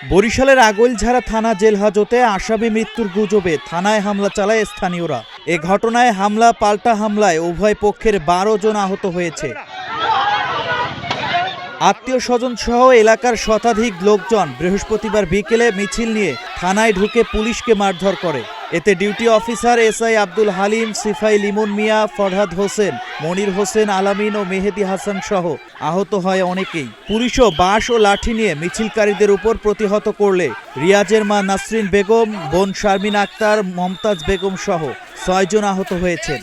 বরিশালের আগৈলঝাড়া থানা জেল হাজতে আসামি মৃত্যুর গুজবে থানায় হামলা চালায় স্থানীয়রা। এ ঘটনায় হামলা পাল্টা হামলায় উভয় পক্ষের 12 জন আহত হয়েছে। আত্মীয় স্বজন সহ এলাকার শতাধিক লোকজন বৃহস্পতিবার বিকেলে মিছিল নিয়ে থানায় ঢুকে পুলিশকে মারধর করে। এতে duty officer SI Abdul Halim, সিপাই লিমন মিয়া, ফরহাদ হোসেন, মনির হোসেন, আলামিন ও মেহেদি হাসান সহ আহত হয় অনেকেই। পুলিশও বাঁশ ও লাঠি নিয়ে মিছিলকারীদের উপর প্রতিহত করলে রিয়াজের মা নাসরিন বেগম, বোন শারমিন আক্তার, মমতাজ বেগম সহ 6 জন আহত হয়েছেন।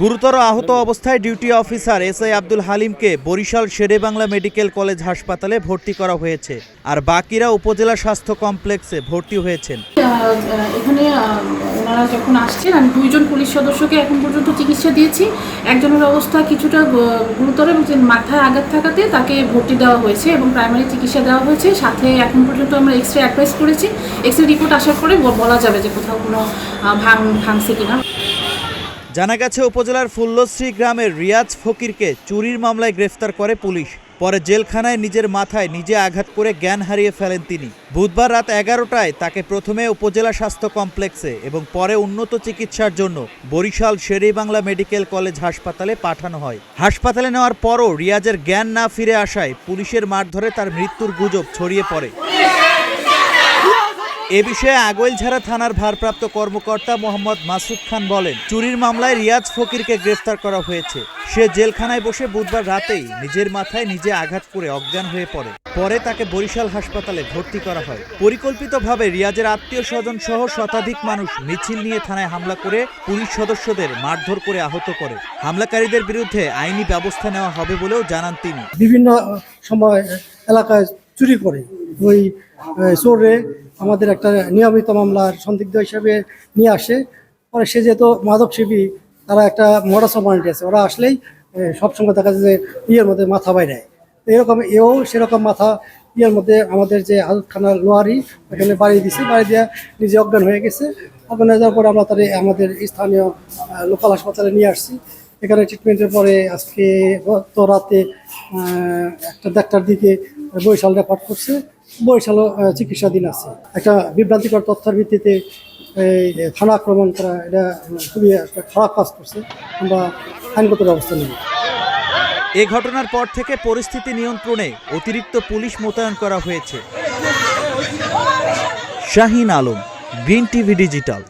গুরুতর আহত অবস্থায় ডিউটি অফিসার এসআই আব্দুল হালিমকে বরিশাল শেরেবাংলা মেডিকেল কলেজ হাসপাতালে ভর্তি করা হয়েছে, আর বাকিরা উপজেলা স্বাস্থ্য কমপ্লেক্সে ভর্তি হয়েছেন। এখানে ওনারা যখন আসছেন, আমি 2 জন পুলিশ সদস্যকে এখন পর্যন্ত চিকিৎসা দিয়েছি। একজনের অবস্থা কিছুটা গুরুতর এবং মাথায় আঘাত থাকাতে তাকে ভর্তি দেওয়া হয়েছে এবং প্রাইমারি চিকিৎসা দেওয়া হয়েছে। সাথে এখন পর্যন্ত আমরা এক্সরে অ্যাডভাইস করেছি। এক্সরে রিপোর্ট আসার পরে বলা যাবে যে কোথাও কোনো ভাঙছে কিনা। জানা গেছে, উপজেলার ফুল্লশ্রী গ্রামের রিয়াজ ফকিরকে চুরির মামলায় গ্রেফতার করে পুলিশ। পরে জেলখানায় নিজের মাথায় নিজে আঘাত করে জ্ঞান হারিয়ে ফেলেন তিনি। বুধবার রাত 11টায় তাকে প্রথমে উপজেলা স্বাস্থ্য কমপ্লেক্সে এবং পরে উন্নত চিকিৎসার জন্য বরিশাল শেরেবাংলা মেডিকেল কলেজ হাসপাতালে পাঠানো হয়। হাসপাতালে নেওয়ার পরও রিয়াজের জ্ঞান না ফিরে আসায় পুলিশের মারধরে তার মৃত্যুর গুজব ছড়িয়ে পড়ে। এ বিষয়ে আগৈলঝাড়া থানার ভারপ্রাপ্ত কর্মকর্তা মোহাম্মদ মাসুদ খান বলেন, চুরির মামলায় রিয়াজ ফকিরকে গ্রেফতার করা হয়েছে। সে জেলখানায় বসে বুধবার রাতেই নিজের মাথায় নিজে আঘাত করে অজ্ঞান হয়ে পড়ে। পরে তাকে বরিশাল হাসপাতালে ভর্তি করা হয়। পরিকল্পিতভাবে রিয়াজের আত্মীয় স্বজন সহ শতাধিক মানুষ মিছিল নিয়ে থানায় হামলা করে পুলিশ সদস্যদের মারধর করে আহত করে। হামলাকারীদের বিরুদ্ধে আইনি ব্যবস্থা নেওয়া হবে বলেও জানান তিনি। বিভিন্ন সময় এলাকায় চুরি করে ওই চোরে আমাদের একটা নিয়মিত মামলার সন্দিগ্ধ হিসাবে নিয়ে আসে। পরে সে যেহেতু মাদকসেবী, তারা একটা মোডাস অপারেন্ডি আছে, ওরা আসলেই সবসময় দেখা যায় যে ইয়ের মধ্যে মাথা বাইরে। এরকম এও সেরকম মাথা ইয়ের মধ্যে আমাদের যে আদতখানা লোহারি ওখানে বাড়ি দিছে, বাড়ি দিয়ে নিজে অজ্ঞান হয়ে গেছে। অজ্ঞান হয়ে যাওয়ার পরে আমরা তাদের আমাদের স্থানীয় লোকাল হাসপাতালে নিয়ে আসছি। এখানে ট্রিটমেন্টের পরে আজকে গত রাতে 1টার দিকে বরিশাল রেফার করছে। বরিশালও চিকিৎসাধীন আছে। একটা বিভ্রান্তিকর তথ্যের ভিত্তিতে এই থানা আক্রমণ করা, এটা খুবই একটা খারাপ কাজ করছে। আমরা আইনগত ব্যবস্থা নেব। এ ঘটনার পর থেকে পরিস্থিতি নিয়ন্ত্রণে অতিরিক্ত পুলিশ মোতায়েন করা হয়েছে। Shahin Alam, green TV digital.